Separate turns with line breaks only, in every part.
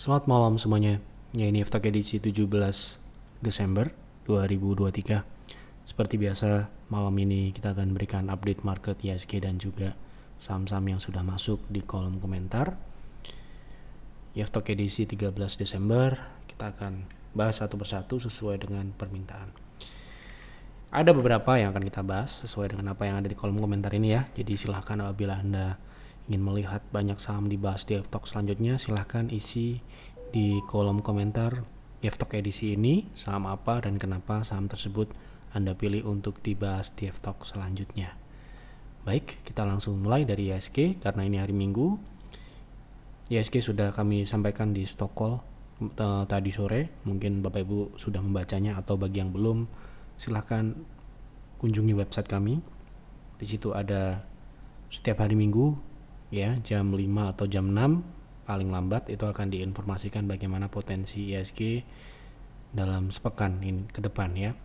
Selamat malam semuanya. Ya, ini Iftak edisi 17 Desember 2023. Seperti biasa, malam ini kita akan berikan update market IHSG dan juga saham-saham yang sudah masuk di kolom komentar. Iftak edisi 13 Desember, kita akan bahas satu persatu sesuai dengan permintaan. Ada beberapa yang akan kita bahas sesuai dengan apa yang ada di kolom komentar ini ya. Jadi silahkan apabila Anda ingin melihat banyak saham dibahas di F-Talk selanjutnya, silahkan isi di kolom komentar F-Talk edisi ini saham apa dan kenapa saham tersebut Anda pilih untuk dibahas di F-Talk selanjutnya. Baik, kita langsung mulai dari IHSG karena ini hari Minggu. IHSG sudah kami sampaikan di stock call tadi sore, mungkin Bapak Ibu sudah membacanya atau bagi yang belum, silahkan kunjungi website kami. Di situ ada setiap hari Minggu ya, jam 5 atau jam 6 paling lambat itu akan diinformasikan bagaimana potensi IHSG dalam sepekan ini ke depan ya.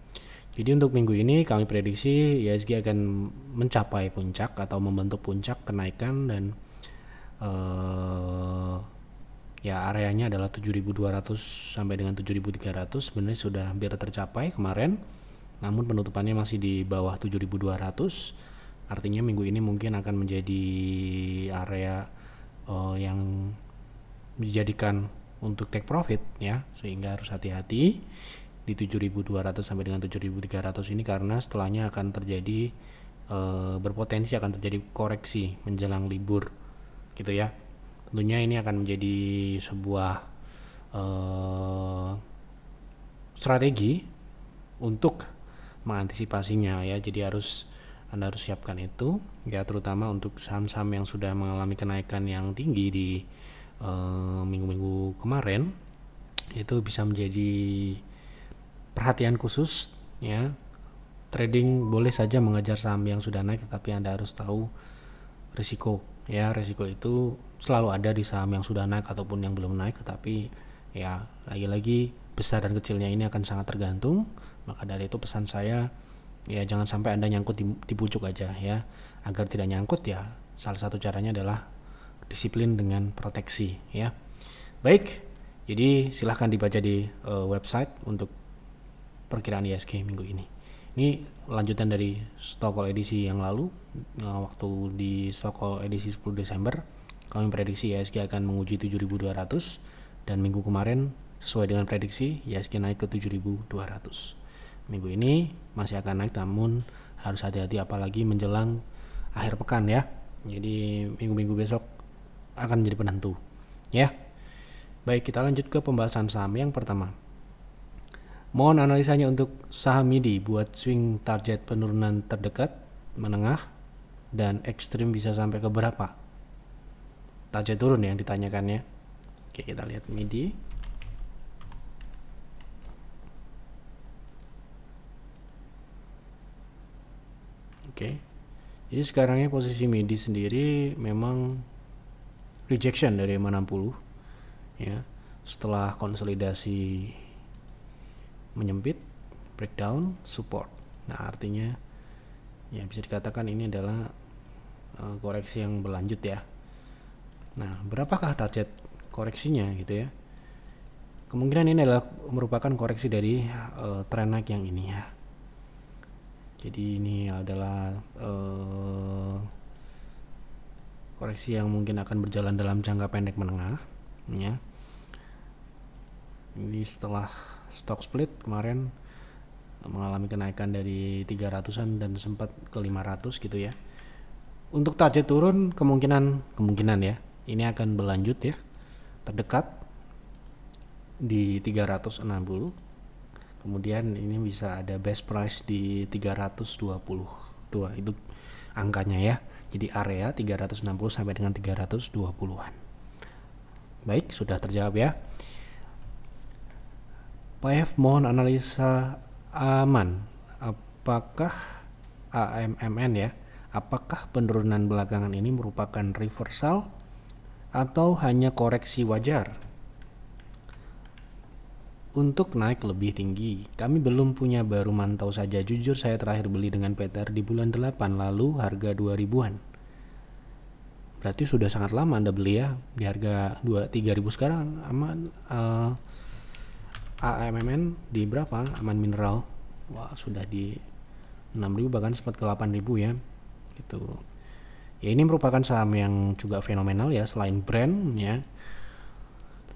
Jadi untuk minggu ini kami prediksi IHSG akan mencapai puncak atau membentuk puncak kenaikan dan ya areanya adalah 7.200 sampai dengan 7.300, sebenarnya sudah hampir tercapai kemarin. Namun penutupannya masih di bawah 7.200. Artinya minggu ini mungkin akan menjadi area yang dijadikan untuk take profit ya, sehingga harus hati-hati di 7.200 sampai dengan 7.300 ini karena setelahnya akan terjadi berpotensi akan terjadi koreksi menjelang libur gitu ya. Tentunya ini akan menjadi sebuah strategi untuk mengantisipasinya ya. Jadi Anda harus siapkan itu ya, terutama untuk saham-saham yang sudah mengalami kenaikan yang tinggi di minggu-minggu kemarin, itu bisa menjadi perhatian khusus ya. Trading boleh saja mengejar saham yang sudah naik, tetapi Anda harus tahu risiko ya. Risiko itu selalu ada di saham yang sudah naik ataupun yang belum naik, tetapi ya lagi-lagi besar dan kecilnya ini akan sangat tergantung. Maka dari itu pesan saya ya, jangan sampai Anda nyangkut di pucuk aja ya. Agar tidak nyangkut ya, salah satu caranya adalah disiplin dengan proteksi ya. Baik, jadi silahkan dibaca di website untuk perkiraan IHSG minggu ini. Ini lanjutan dari stock call edisi yang lalu. Waktu di stock call edisi 10 Desember kami prediksi IHSG akan menguji 7.200 dan minggu kemarin sesuai dengan prediksi IHSG naik ke 7.200. Minggu ini masih akan naik, namun harus hati-hati apalagi menjelang akhir pekan ya. Jadi minggu-minggu besok akan menjadi penentu ya. Baik, kita lanjut ke pembahasan saham yang pertama. Mohon analisanya untuk saham MIDI buat swing target penurunan terdekat, menengah, dan ekstrim bisa sampai ke berapa? Target turun yang ditanyakannya. Oke, kita lihat MIDI. Oke. Jadi sekarangnya posisi MIDI sendiri memang rejection dari 60 ya. Setelah konsolidasi menyempit, breakdown, support. Nah, artinya ya bisa dikatakan ini adalah koreksi yang berlanjut ya. Nah, berapakah target koreksinya gitu ya? Kemungkinan ini adalah merupakan koreksi dari tren naik yang ini ya. Jadi ini adalah koreksi yang mungkin akan berjalan dalam jangka pendek menengah ya. Ini setelah stock split kemarin mengalami kenaikan dari 300-an dan sempat ke 500 gitu ya. Untuk target turun kemungkinan ya, ini akan berlanjut ya, terdekat di 360. Kemudian ini bisa ada best price di 322 itu angkanya ya. Jadi area 360 sampai dengan 320-an. Baik, sudah terjawab ya. PF mohon analisa aman. Apakah AMMN ya? Apakah penurunan belakangan ini merupakan reversal atau hanya koreksi wajar untuk naik lebih tinggi? Kami belum punya, baru mantau saja. Jujur saya terakhir beli dengan PTR di bulan 8 lalu harga 2000-an. berarti sudah sangat lama Anda beli ya di harga 2-3 ribu. Sekarang aman AMMN di berapa? Aman Mineral, wah sudah di 6.000, bahkan sempat ke 8.000 ya gitu. Ya ini merupakan saham yang juga fenomenal ya selain brand ya.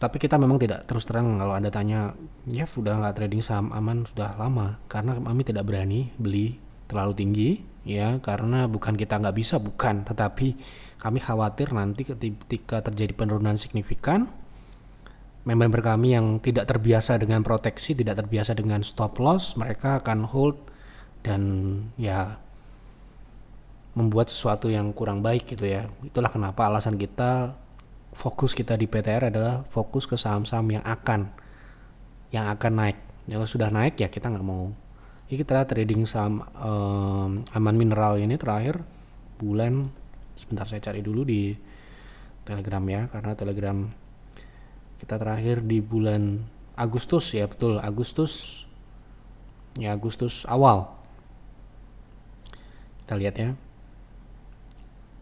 Tapi kita memang tidak, terus terang kalau Anda tanya, ya sudah nggak trading saham Aman sudah lama, karena kami tidak berani beli terlalu tinggi ya, karena bukan kita nggak bisa, bukan, tetapi kami khawatir nanti ketika terjadi penurunan signifikan, member kami yang tidak terbiasa dengan proteksi, tidak terbiasa dengan stop loss, mereka akan hold dan ya membuat sesuatu yang kurang baik gitu ya. Itulah kenapa alasan kita, fokus kita di PTR adalah fokus ke saham-saham yang akan naik. Kalau sudah naik ya kita nggak mau. Ini kita trading saham Aman Mineral ini terakhir bulan, sebentar saya cari dulu di Telegram ya, karena Telegram kita terakhir di bulan Agustus ya, betul Agustus ya, Agustus awal. Kita lihat ya,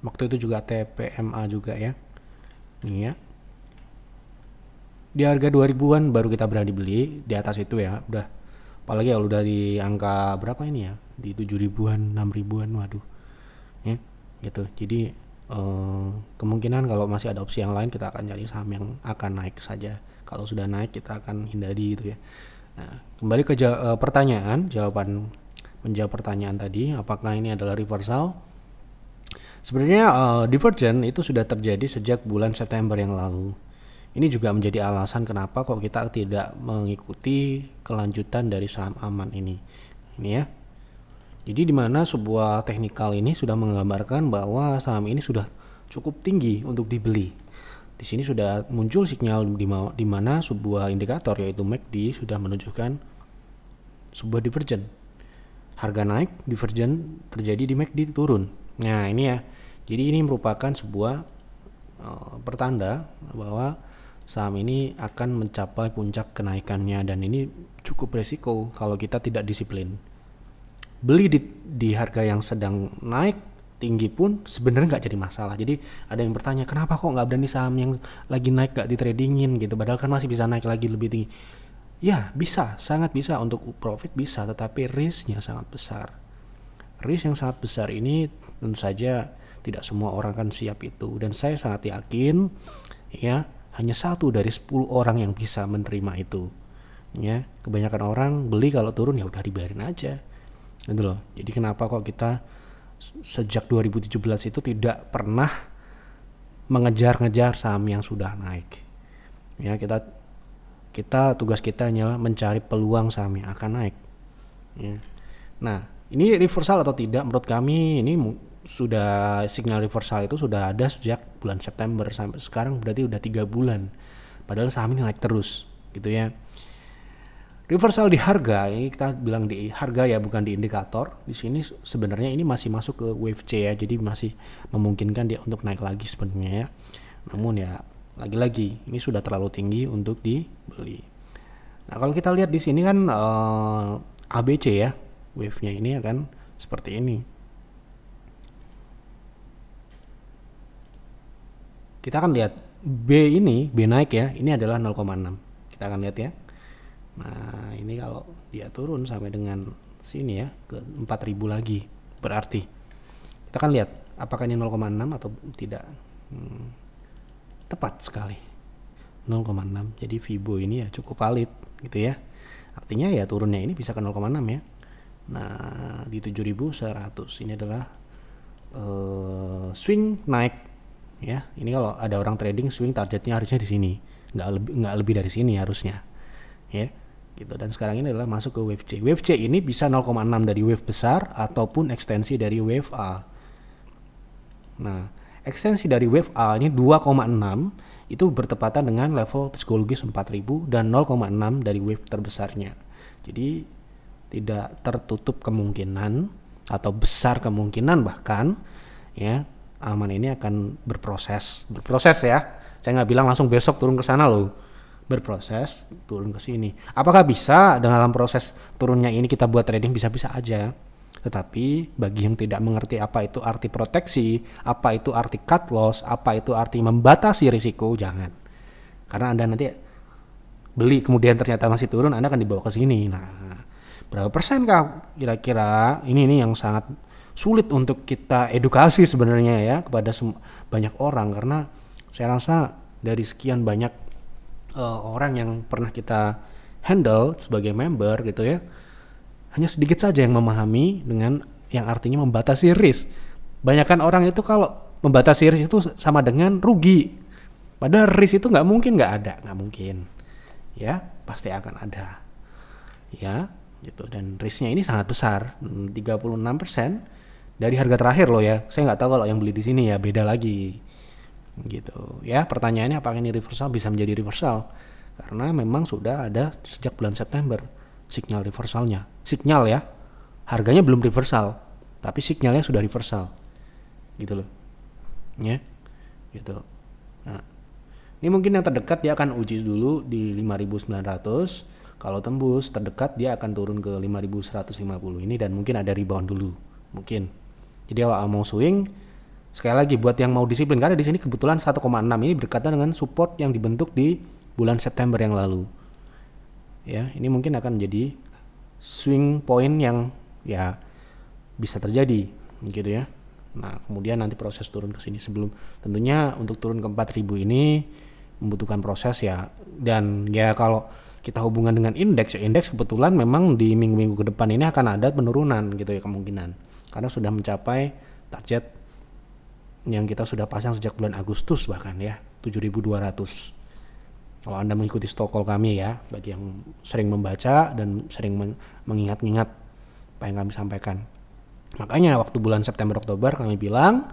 waktu itu juga TPMA juga ya. Ini ya, di harga 2000-an baru kita berani beli, di atas itu ya udah, apalagi kalau udah di angka berapa ini ya, di 7.000-an 6.000-an, waduh ya gitu. Jadi kemungkinan kalau masih ada opsi yang lain, kita akan cari saham yang akan naik saja. Kalau sudah naik kita akan hindari gitu ya. Nah, kembali ke pertanyaan, menjawab pertanyaan tadi, apakah ini adalah reversal? Sebenarnya divergent itu sudah terjadi sejak bulan September yang lalu. Ini juga menjadi alasan kenapa kok kita tidak mengikuti kelanjutan dari saham Aman ini. Ini ya. Jadi di mana sebuah teknikal ini sudah menggambarkan bahwa saham ini sudah cukup tinggi untuk dibeli. Di sini sudah muncul sinyal di mana sebuah indikator yaitu MACD sudah menunjukkan sebuah divergent. Harga naik, divergent terjadi di MACD turun. Nah ini ya, jadi ini merupakan sebuah pertanda bahwa saham ini akan mencapai puncak kenaikannya, dan ini cukup resiko kalau kita tidak disiplin. Beli di harga yang sedang naik tinggi pun sebenarnya nggak jadi masalah. Jadi ada yang bertanya, kenapa kok nggak berani saham yang lagi naik nggak ditradingin gitu, padahal kan masih bisa naik lagi lebih tinggi. Ya bisa, sangat bisa, untuk profit bisa, tetapi risknya sangat besar. Risk yang sangat besar ini tentu saja tidak semua orang kan siap itu, dan saya sangat yakin ya hanya 1 dari 10 orang yang bisa menerima itu ya. Kebanyakan orang beli kalau turun ya udah dibiarin aja gitu loh. Jadi kenapa kok kita sejak 2017 itu tidak pernah mengejar-ngejar saham yang sudah naik ya. Kita tugas kita hanyalah mencari peluang saham yang akan naik ya. Nah ini reversal atau tidak, menurut kami ini sudah, signal reversal itu sudah ada sejak bulan September sampai sekarang, berarti udah 3 bulan. Padahal saham ini naik terus gitu ya. Reversal di harga, ini kita bilang di harga ya, bukan di indikator. Di sini sebenarnya ini masih masuk ke wave C ya, jadi masih memungkinkan dia untuk naik lagi sebenarnya ya. Namun ya lagi-lagi ini sudah terlalu tinggi untuk dibeli. Nah kalau kita lihat di sini kan ABC ya, wave-nya ini akan seperti ini. Kita akan lihat B naik ya, ini adalah 0,6. Kita akan lihat ya. Nah ini kalau dia turun sampai dengan sini ya, ke 4.000 lagi, berarti kita akan lihat apakah ini 0,6 atau tidak. Tepat sekali 0,6. Jadi Fibo ini ya cukup valid gitu ya. Artinya ya turunnya ini bisa ke 0,6 ya. Nah di 7.100 ini adalah swing naik ya. Ini kalau ada orang trading, swing targetnya harusnya di sini, nggak lebih dari sini harusnya ya gitu. Dan sekarang ini adalah masuk ke wave C. Wave C ini bisa 0,6 dari wave besar ataupun ekstensi dari wave A. Nah ekstensi dari wave A ini 2,6 itu bertepatan dengan level psikologis 4.000 dan 0,6 dari wave terbesarnya. Jadi tidak tertutup kemungkinan atau besar kemungkinan bahkan ya Aman ini akan berproses ya. Saya nggak bilang langsung besok turun ke sana loh, berproses turun ke sini. Apakah bisa dalam proses turunnya ini kita buat trading? Bisa-bisa aja. Tetapi bagi yang tidak mengerti apa itu arti proteksi, apa itu arti cut loss, apa itu arti membatasi risiko, jangan. Karena Anda nanti beli kemudian ternyata masih turun, Anda akan dibawa ke sini. Nah, berapa persen kah kira-kira? Ini yang sangat sulit untuk kita edukasi sebenarnya ya kepada banyak orang, karena saya rasa dari sekian banyak orang yang pernah kita handle sebagai member gitu ya, hanya sedikit saja yang memahami dengan yang artinya membatasi risk. Banyakan orang itu kalau membatasi risk itu sama dengan rugi, padahal risk itu nggak mungkin nggak ada, nggak mungkin ya, pasti akan ada ya gitu. Dan risknya ini sangat besar, 36% dari harga terakhir loh ya. Saya nggak tahu kalau yang beli di sini ya beda lagi gitu ya. Pertanyaannya apakah ini reversal? Bisa menjadi reversal karena memang sudah ada sejak bulan September sinyal reversalnya. Sinyal ya, harganya belum reversal tapi sinyalnya sudah reversal gitu loh ya gitu. Nah, ini mungkin yang terdekat dia akan uji dulu di 5.900. Kalau tembus terdekat dia akan turun ke 5.150 ini, dan mungkin ada rebound dulu mungkin. Jadi kalau mau swing, sekali lagi buat yang mau disiplin, karena di sini kebetulan 1,6 ini berkaitan dengan support yang dibentuk di bulan September yang lalu. Ya, ini mungkin akan menjadi swing point yang ya bisa terjadi gitu ya. Nah, kemudian nanti proses turun ke sini, sebelum tentunya untuk turun ke 4.000 ini membutuhkan proses ya. Dan ya kalau kita hubungan dengan indeks, ya indeks kebetulan memang di minggu-minggu ke depan ini akan ada penurunan gitu ya kemungkinan. Karena sudah mencapai target yang kita sudah pasang sejak bulan Agustus bahkan ya, 7.200. Kalau Anda mengikuti stokol kami ya, bagi yang sering membaca dan sering mengingat-ingat apa yang kami sampaikan. Makanya waktu bulan September Oktober kami bilang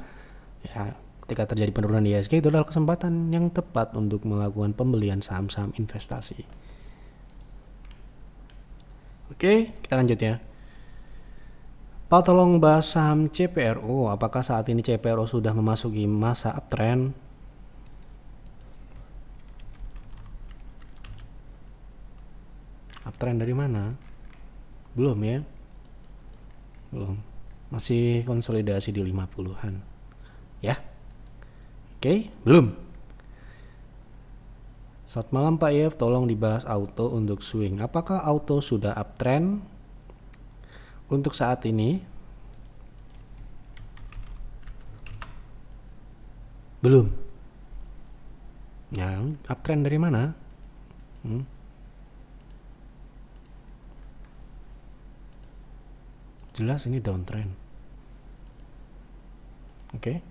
ya, ketika terjadi penurunan IHSG itu adalah kesempatan yang tepat untuk melakukan pembelian saham-saham investasi. Oke, kita lanjut ya. Pak, tolong bahas saham CPRO. Apakah saat ini CPRO sudah memasuki masa uptrend? Uptrend dari mana? Belum ya? Belum. Masih konsolidasi di 50-an. Ya? Oke, belum. Selamat malam Pak Yev, tolong dibahas auto untuk swing. Apakah auto sudah uptrend? Untuk saat ini belum. Ya, uptrend dari mana? Jelas ini downtrend. Oke.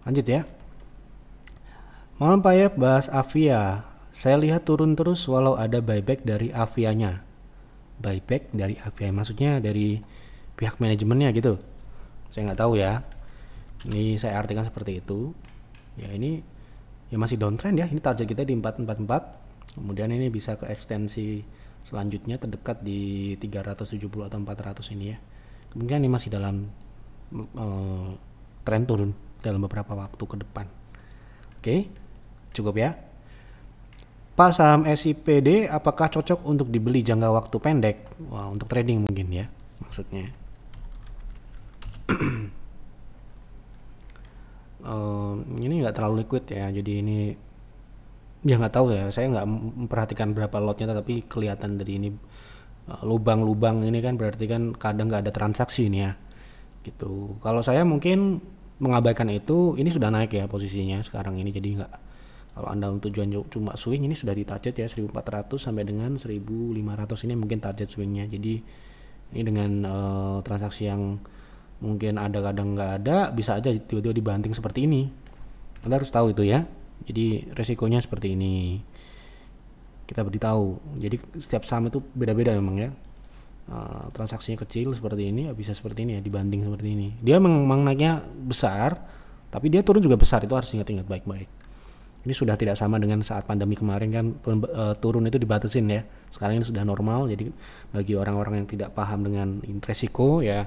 Lanjut ya. Malam Pak Yev, bahas Avia. Saya lihat turun terus walau ada buyback dari Avianya. Buyback dari Avia maksudnya dari pihak manajemennya gitu, saya nggak tahu ya. Ini saya artikan seperti itu ya. Ini ya masih downtrend ya. Ini target kita di 444, kemudian ini bisa ke ekstensi selanjutnya terdekat di 370 atau 400 ini ya. Kemudian ini masih dalam tren turun dalam beberapa waktu ke depan. Oke, cukup ya. Pak, saham SIPD apakah cocok untuk dibeli jangka waktu pendek? Wah, untuk trading mungkin ya maksudnya. Ini nggak terlalu liquid ya, jadi ini ya nggak tahu ya. Saya nggak memperhatikan berapa lotnya, tapi kelihatan dari ini lubang-lubang ini kan berarti kan kadang nggak ada transaksi ini ya gitu. Kalau saya mungkin mengabaikan itu, ini sudah naik ya posisinya sekarang ini, jadi nggak. Kalau Anda tujuan cuma swing, ini sudah di target ya 1400 sampai dengan 1500 ini mungkin target swingnya. Jadi ini dengan transaksi yang mungkin ada kadang nggak ada, bisa aja tiba-tiba dibanting seperti ini. Anda harus tahu itu ya. Jadi resikonya seperti ini. Kita beritahu. Jadi setiap saham itu beda-beda memang ya. Transaksinya kecil seperti ini, bisa seperti ini ya, dibanting seperti ini. Dia memang naiknya besar, tapi dia turun juga besar, itu harus ingat-ingat baik-baik. Ini sudah tidak sama dengan saat pandemi kemarin kan, turun itu dibatasin ya. Sekarang ini sudah normal, jadi bagi orang-orang yang tidak paham dengan resiko ya,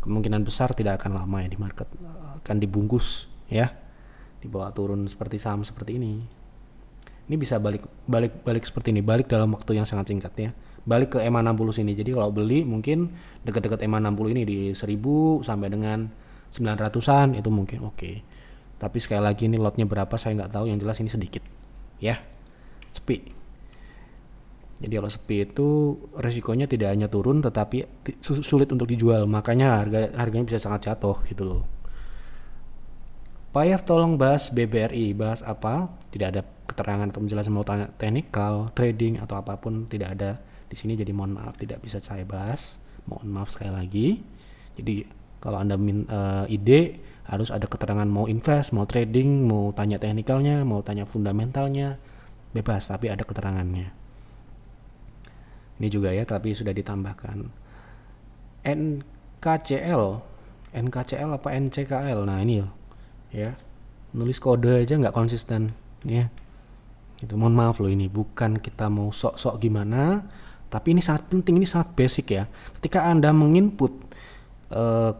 kemungkinan besar tidak akan lama ya di market, akan dibungkus ya, dibawa turun seperti saham seperti ini. Ini bisa balik seperti ini, balik dalam waktu yang sangat singkat ya. balik ke EMA 60 sini. Jadi kalau beli mungkin dekat-dekat EMA 60 ini di 1000 sampai dengan 900-an itu mungkin oke. Tapi sekali lagi ini lotnya berapa saya nggak tahu, yang jelas ini sedikit ya, sepi. Jadi kalau sepi itu resikonya tidak hanya turun tetapi sulit untuk dijual, makanya harganya bisa sangat jatuh gitu loh. Pak Yaf tolong bahas BBRI, bahas apa? Tidak ada keterangan atau penjelasan mau tanya technical, trading atau apapun tidak ada di sini, jadi mohon maaf tidak bisa saya bahas. Mohon maaf sekali lagi. Jadi kalau Anda ide harus ada keterangan mau invest, mau trading, mau tanya teknikalnya, mau tanya fundamentalnya, bebas tapi ada keterangannya. Ini juga ya, tapi sudah ditambahkan NKCL apa NCKL. Nah ini ya, nulis kode aja nggak konsisten ya. Itu mohon maaf loh, ini bukan kita mau sok-sok gimana, tapi ini sangat penting, ini sangat basic ya. Ketika Anda menginput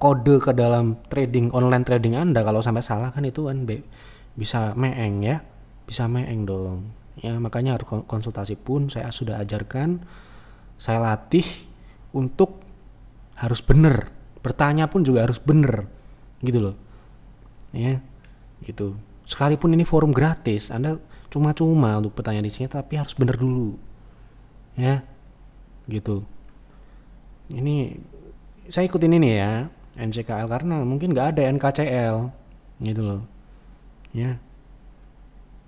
kode ke dalam trading, online trading Anda, kalau sampai salah kan itu kan bisa meeng ya, bisa meeng dong ya. Makanya harus konsultasi pun saya sudah ajarkan, saya latih untuk harus bener, bertanya pun juga harus bener gitu loh ya, gitu. Sekalipun ini forum gratis, Anda cuma-cuma untuk bertanya di sini, tapi harus bener dulu ya, gitu. Ini saya ikutin ini ya NCKL karena mungkin nggak ada NKCL gitu loh ya.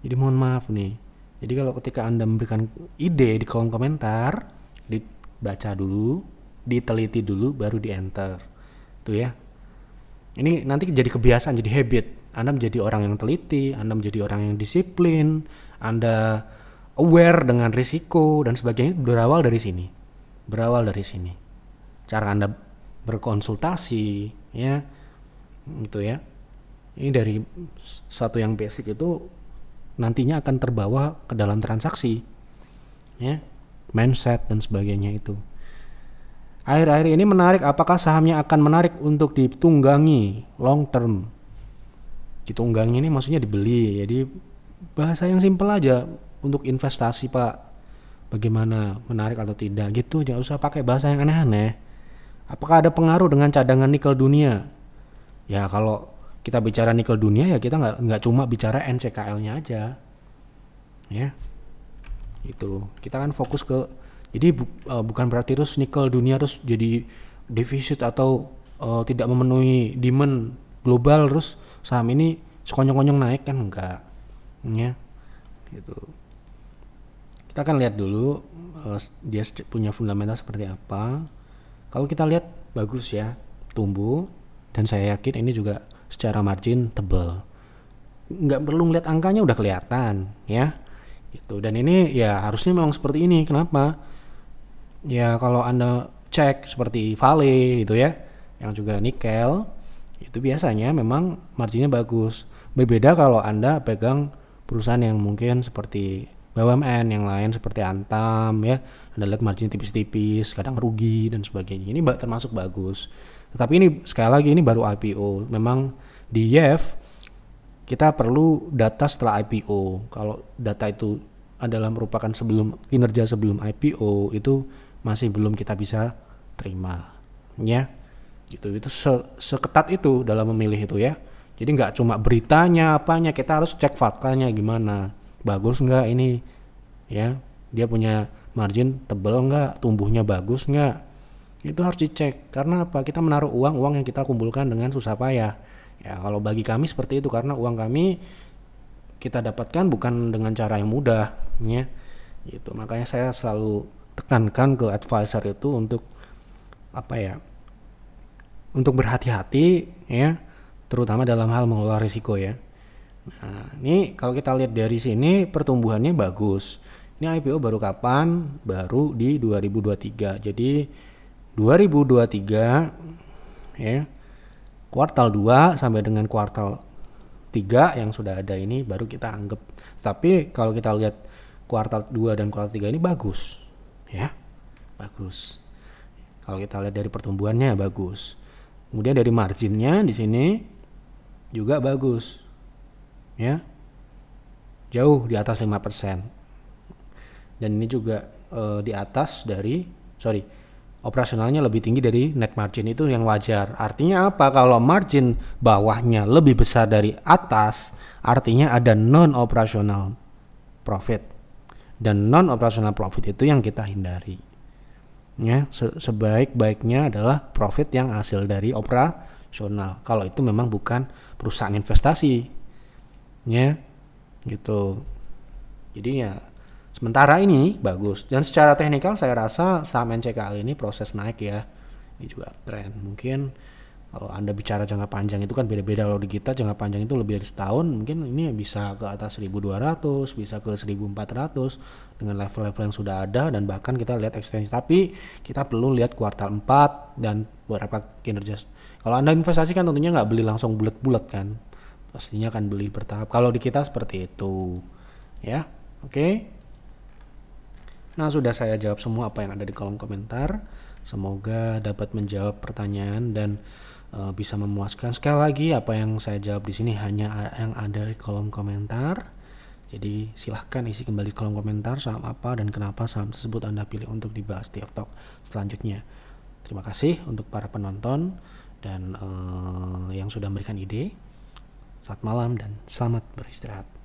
Jadi mohon maaf nih. Jadi kalau ketika Anda memberikan ide di kolom komentar, dibaca dulu, diteliti dulu, baru di enter tuh ya. Ini nanti jadi kebiasaan, jadi habit. Anda menjadi orang yang teliti, Anda menjadi orang yang disiplin, Anda aware dengan risiko dan sebagainya. Berawal dari sini, cara Anda berkonsultasi ya, gitu ya. Ini dari satu yang basic itu nantinya akan terbawa ke dalam transaksi ya, mindset dan sebagainya itu. Akhir-akhir ini menarik, apakah sahamnya akan menarik untuk ditunggangi long term? Ditunggangi ini maksudnya dibeli, jadi bahasa yang simpel aja untuk investasi Pak. Bagaimana, menarik atau tidak gitu, jangan usah pakai bahasa yang aneh-aneh. Apakah ada pengaruh dengan cadangan nikel dunia? Ya kalau kita bicara nikel dunia ya kita nggak cuma bicara NCKL-nya aja ya, itu kita kan fokus ke, jadi bukan berarti terus nikel dunia terus jadi defisit atau tidak memenuhi demand global terus saham ini sekonyong-konyong naik, kan enggak ya, gitu. Kita akan lihat dulu dia punya fundamental seperti apa. Kalau kita lihat bagus ya, tumbuh, dan saya yakin ini juga secara margin tebal. Nggak perlu ngeliat angkanya udah kelihatan ya, gitu. Dan ini ya harusnya memang seperti ini. Kenapa? Ya kalau Anda cek seperti Vale gitu ya, yang juga nikel, itu biasanya memang marginnya bagus. Berbeda kalau Anda pegang perusahaan yang mungkin seperti BUMN, yang lain seperti Antam ya, Anda lihat margin tipis-tipis, kadang rugi dan sebagainya. Ini termasuk bagus. Tetapi ini sekali lagi ini baru IPO. Memang di YEF kita perlu data setelah IPO. Kalau data itu adalah merupakan kinerja sebelum IPO, itu masih belum kita bisa terima ya. Gitu. Itu seketat itu dalam memilih itu ya. Jadi nggak cuma beritanya apanya, kita harus cek faktanya gimana. Bagus nggak ini ya, dia punya margin tebel nggak, tumbuhnya bagus nggak, itu harus dicek. Karena apa? Kita menaruh uang yang kita kumpulkan dengan susah payah ya. Kalau bagi kami seperti itu, karena uang kami kita dapatkan bukan dengan cara yang mudah ya, gitu. Makanya saya selalu tekankan ke advisor itu untuk apa ya, untuk berhati-hati ya, terutama dalam hal mengelola risiko ya. Nah ini kalau kita lihat dari sini pertumbuhannya bagus. Ini IPO baru kapan? Baru di 2023. Jadi 2023 ya, kuartal 2 sampai dengan kuartal 3 yang sudah ada ini baru kita anggap. Tapi kalau kita lihat kuartal 2 dan kuartal 3 ini bagus ya, bagus. Kalau kita lihat dari pertumbuhannya bagus. Kemudian dari marginnya di sini juga bagus ya, jauh di atas 5%. Dan ini juga di atas dari operasionalnya lebih tinggi dari net margin, itu yang wajar. Artinya apa? Kalau margin bawahnya lebih besar dari atas, artinya ada non operasional profit, dan non operasional profit itu yang kita hindari. Ya, sebaik-baiknya adalah profit yang hasil dari operasional. Kalau itu memang bukan perusahaan investasi, ya, gitu. Jadi ya sementara ini bagus. Dan secara teknikal saya rasa saham NCKL ini proses naik ya. Ini juga tren. Mungkin kalau Anda bicara jangka panjang itu kan beda-beda. Kalau di kita jangka panjang itu lebih dari setahun, mungkin ini bisa ke atas 1.200, bisa ke 1.400 dengan level-level yang sudah ada, dan bahkan kita lihat ekstensi. Tapi kita perlu lihat kuartal 4 dan beberapa kinerja. Kalau Anda investasi kan tentunya nggak beli langsung bulat-bulat kan. Pastinya akan beli bertahap. Kalau di kita seperti itu. Ya, oke. Nah, sudah saya jawab semua apa yang ada di kolom komentar. Semoga dapat menjawab pertanyaan dan bisa memuaskan. Sekali lagi, apa yang saya jawab di sini hanya yang ada di kolom komentar. Jadi silahkan isi kembali kolom komentar saham apa dan kenapa saham tersebut Anda pilih untuk dibahas di F-Talk selanjutnya. Terima kasih untuk para penonton dan yang sudah memberikan ide. Selamat malam dan selamat beristirahat.